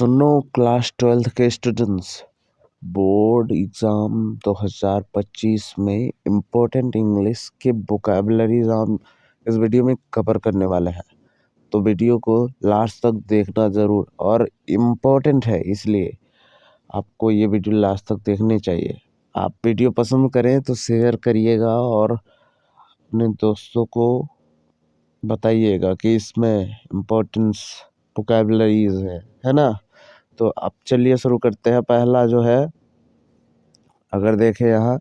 सुनो class 12th के students, board exam 2025 में इम्पोर्टेंट इंग्लिश के वोकैबुलरी एग्ज़ाम इस वीडियो में कवर करने वाले हैं। तो वीडियो को लास्ट तक देखना ज़रूर, और इम्पोर्टेंट है इसलिए आपको ये वीडियो लास्ट तक देखनी चाहिए। आप वीडियो पसंद करें तो शेयर करिएगा और अपने दोस्तों को बताइएगा कि इसमें इम्पोर्टेंस वोकैबुलरीज है ना। तो अब चलिए शुरू करते हैं। पहला जो है, अगर देखें यहाँ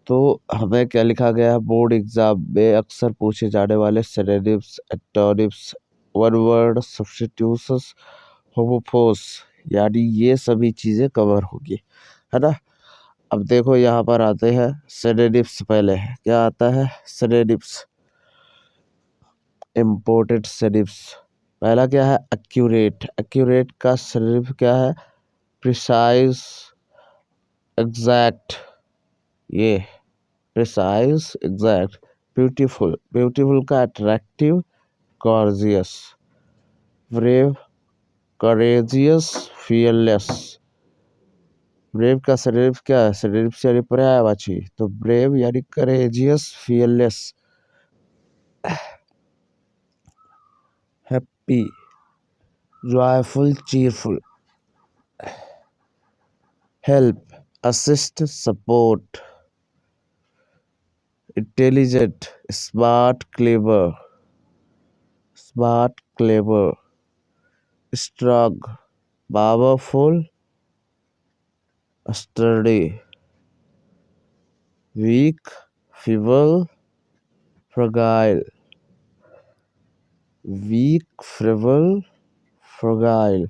तो हमें क्या लिखा गया है, बोर्ड एग्जाम में अक्सर पूछे जाने वाले synonyms, antonyms, one word substitutions, homophones, यानी ये सभी चीज़ें कवर होगी, है ना। अब देखो यहाँ पर आते हैं सिनोनिम्स। पहले है क्या आता है, सिनोनिम्स, इम्पोर्टेंट सिनोनिम्स। पहला क्या है, एक्यूरेट। एक्यूरेट का सिनोनिम क्या है, प्रिसाइज, एग्जैक्ट। ये प्रिसाइज, एग्जैक्ट। ब्यूटीफुल, ब्यूटीफुल का attractive, gorgeous. Brave, courageous, fearless. Brave का सिनोनिम क्या है, सिनोनिम यानी पर्यायवाची, तो ब्रेव यानी courageous, fearless. Happy, joyful, cheerful. Help, assist, support. Intelligent, smart, clever, smart, clever. Strong, powerful, sturdy. Weak, feeble, fragile. Weak, feeble, fragile.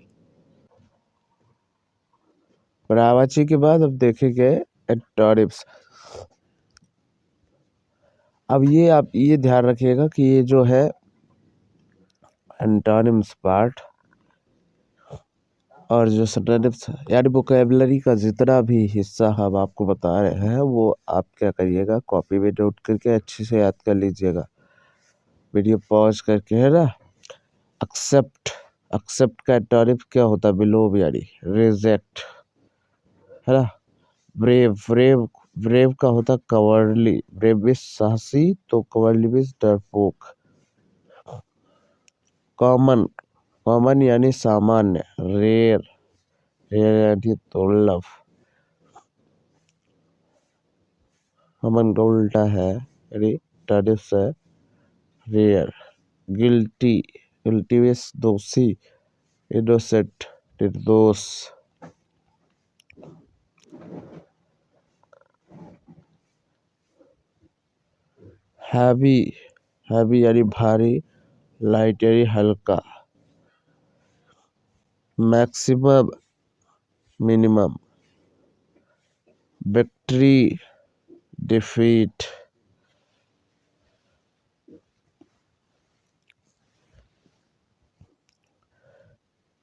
पर्यायवाची के बाद अब देखेंगे एंटोनिम्स। अब ये आप ये ध्यान रखिएगा कि ये जो है एंटोनिम्स पार्ट और जो सिनोनिम्स यानी वोकैबुलरी का जितना भी हिस्सा हम आपको बता रहे हैं वो आप क्या करिएगा, कॉपी में नोट करके अच्छे से याद कर लीजिएगा, वीडियो पॉज करके, है ना। एक्सेप्ट, एक्सेप्ट का एंटोनिम क्या होता है, बिलोव यानी रिजेक्ट, है ना। ब्रेव, ब्रेव, ब्रेव का होता है कवर्डली। ब्रेव मीन्स साहसी, तो कवर्डली मीन्स डरपोक। कॉमन, कॉमन यानी सामान्य। रेयर, रेयर यानी दुर्लभ। कॉमन का उल्टा है यानी एंटोनिम्स है रेयर। गिल्टी, गिल्टी मीन्स दोषी, इनोसेंट, निर्दोष। हैवी, हैवी यानी भारी, लाइट यानी हल्का। Maximum, minimum. Victory, defeat.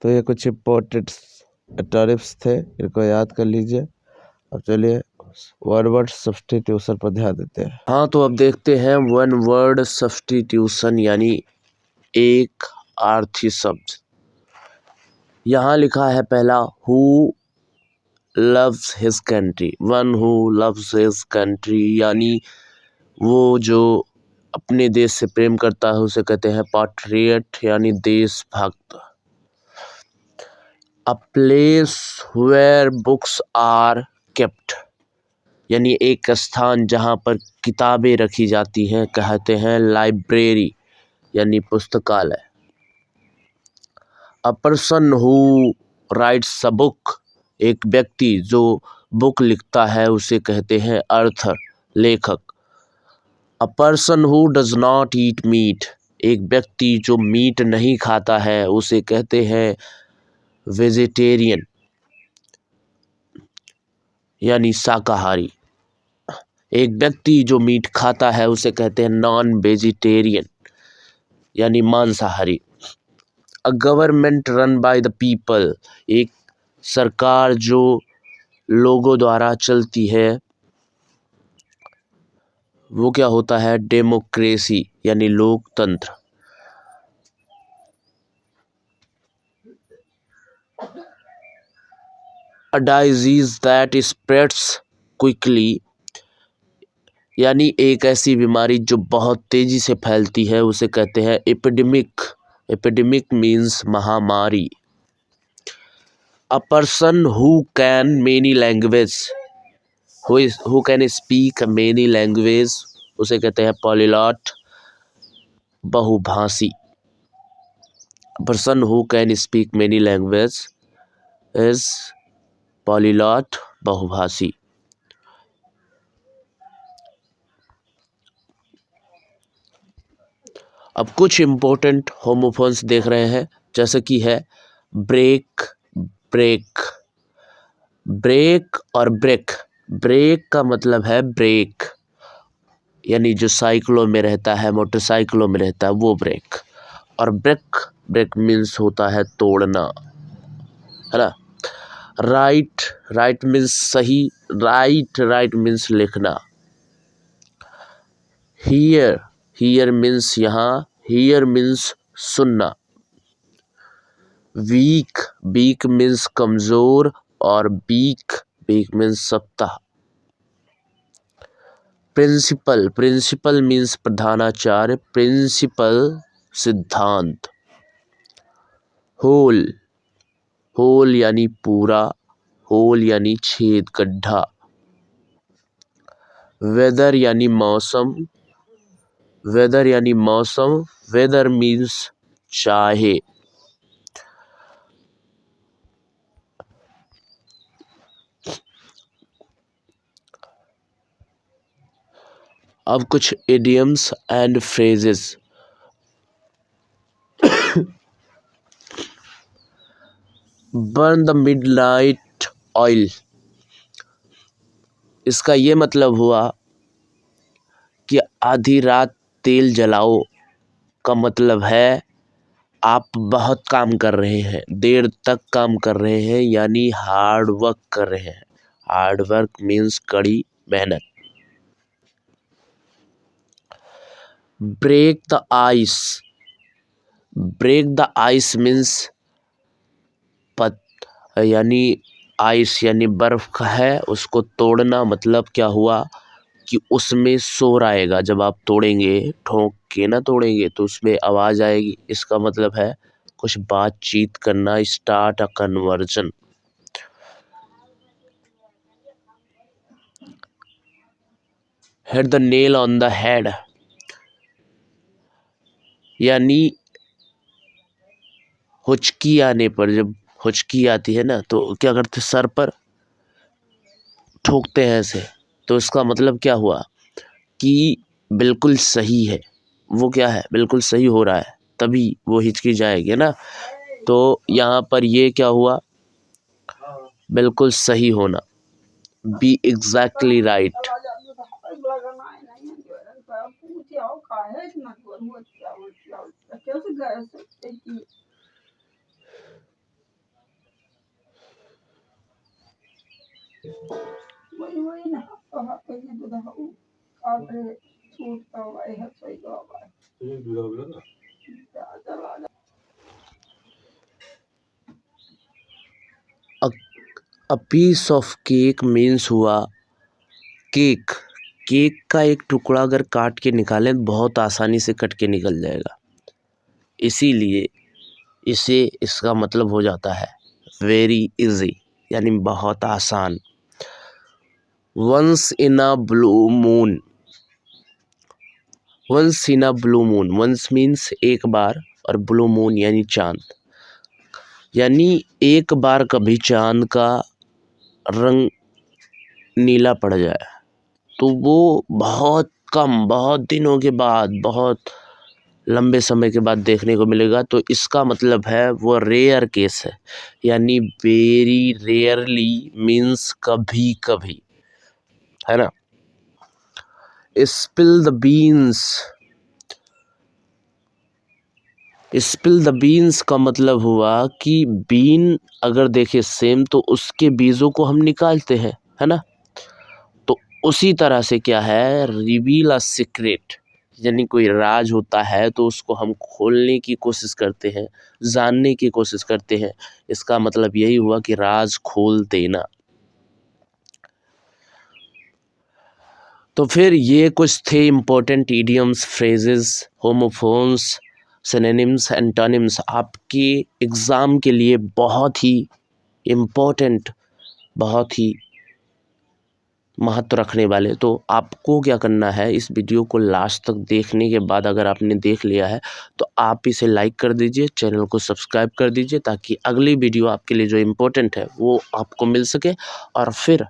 तो ये कुछ इम्पोर्टेंट एंटोनिम्स थे, इनको याद कर लीजिए। अब चलिए वन वर्ड सब्स्टिट्यूशन पर ध्यान देते हैं। हाँ, तो अब देखते हैं वन वर्ड सब्स्टिट्यूशन यानी एक अर्थी शब्द। यहाँ लिखा है पहला, who loves his country. One who loves his country यानी वो जो अपने देश से प्रेम करता है उसे कहते हैं पैट्रियट यानी देशभक्त। A place where books are kept यानी एक स्थान जहाँ पर किताबें रखी जाती हैं कहते हैं लाइब्रेरी यानी पुस्तकालय। अ person who rights a book, एक व्यक्ति जो बुक लिखता है उसे कहते हैं ऑथर, लेखक। अ person who does not eat meat, एक व्यक्ति जो मीट नहीं खाता है उसे कहते हैं वेजिटेरियन यानी शाकाहारी। एक व्यक्ति जो मीट खाता है उसे कहते हैं नॉन वेजिटेरियन यानी मांसाहारी। A government run by the people, एक सरकार जो लोगों द्वारा चलती है वो क्या होता है, डेमोक्रेसी यानी लोकतंत्र। A disease that spreads quickly, यानी एक ऐसी बीमारी जो बहुत तेजी से फैलती है उसे कहते हैं एपिडेमिक। एपिडेमिक मीन्स महामारी। A person who can many language, who can speak many language, उसे कहते हैं पॉलीलॉट, बहुभाषी। Person who can speak many language is polyglot, बहुभाषी। अब कुछ इम्पोर्टेंट होमोफोन्स देख रहे हैं, जैसे कि है ब्रेक, ब्रेक, ब्रेक और ब्रेक। ब्रेक का मतलब है ब्रेक, यानी जो साइकिलों में रहता है, मोटरसाइकिलों में रहता है वो ब्रेक। और ब्रेक, ब्रेक मीन्स होता है तोड़ना, है ना। राइट, राइट मीन्स सही, राइट, राइट मीन्स लिखना। हियर, हियर मीन्स यहाँ, हियर मीन्स सुनना। वीक, वीक मीन्स कमजोर, और वीक, वीक मीन्स सप्ताह। प्रिंसिपल, प्रिंसिपल मीन्स प्रधानाचार्य, प्रिंसिपल सिद्धांत। होल, होल यानी पूरा, होल यानी छेद, गड्ढा। वेदर यानी मौसम, वेदर यानी मौसम, वेदर मीन्स चाहे। अब कुछ idioms and phrases. Burn the midnight oil, इसका ये मतलब हुआ कि आधी रात तेल जलाओ, का मतलब है आप बहुत काम कर रहे हैं, देर तक काम कर रहे हैं, यानी हार्ड वर्क कर रहे हैं। हार्ड वर्क मीन्स कड़ी मेहनत। Break the ice, break the ice means यानी आइस यानी बर्फ है, उसको तोड़ना, मतलब क्या हुआ कि उसमें शोर आएगा। जब आप तोड़ेंगे, ठोक के ना तोड़ेंगे तो उसमें आवाज आएगी, इसका मतलब है कुछ बातचीत करना, start a conversion. Hit the nail on the head, यानी हुचकी आने पर, जब हुचकी आती है ना तो क्या करते, सर पर ठोकते हैं ऐसे, तो इसका मतलब क्या हुआ कि बिल्कुल सही है, वो क्या है, बिल्कुल सही हो रहा है, तभी वो हिचकी जाएगी ना। तो यहाँ पर ये क्या हुआ, बिल्कुल सही होना, be exactly right. A piece of cake means हुआ केक, केक का एक टुकड़ा अगर काट के निकालें बहुत आसानी से कट के निकल जाएगा, इसीलिए इसे, इसका मतलब हो जाता है वेरी इजी, यानी बहुत आसान। Once in a blue moon, once in a blue moon, once means एक बार, और ब्लू मून यानी चांद, यानी एक बार कभी चांद का रंग नीला पड़ जाए तो वो बहुत कम, बहुत दिनों के बाद, बहुत लंबे समय के बाद देखने को मिलेगा, तो इसका मतलब है वो रेयर केस है, यानी वेरी रेयरली मीन्स कभी कभी, है ना। Spill the beans, spill the beans का मतलब हुआ कि बीन अगर देखे सेम तो उसके बीजों को हम निकालते हैं, है ना। तो उसी तरह से क्या है, रिवील अ सीक्रेट, यानी कोई राज होता है तो उसको हम खोलने की कोशिश करते हैं, जानने की कोशिश करते हैं। इसका मतलब यही हुआ कि राज खोल देना। तो फिर ये कुछ थे important idioms, phrases, homophones, synonyms, antonyms आपके एग्ज़ाम के लिए बहुत ही इम्पोर्टेंट, बहुत ही महत्व रखने वाले। तो आपको क्या करना है, इस वीडियो को लास्ट तक देखने के बाद अगर आपने देख लिया है तो आप इसे लाइक कर दीजिए, चैनल को सब्सक्राइब कर दीजिए, ताकि अगली वीडियो आपके लिए जो इम्पोर्टेंट है वो आपको मिल सके और फिर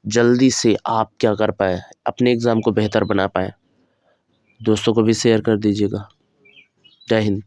जल्दी से आप क्या कर पाएँ, अपने एग्ज़ाम को बेहतर बना पाएँ। दोस्तों को भी शेयर कर दीजिएगा। जय हिंद।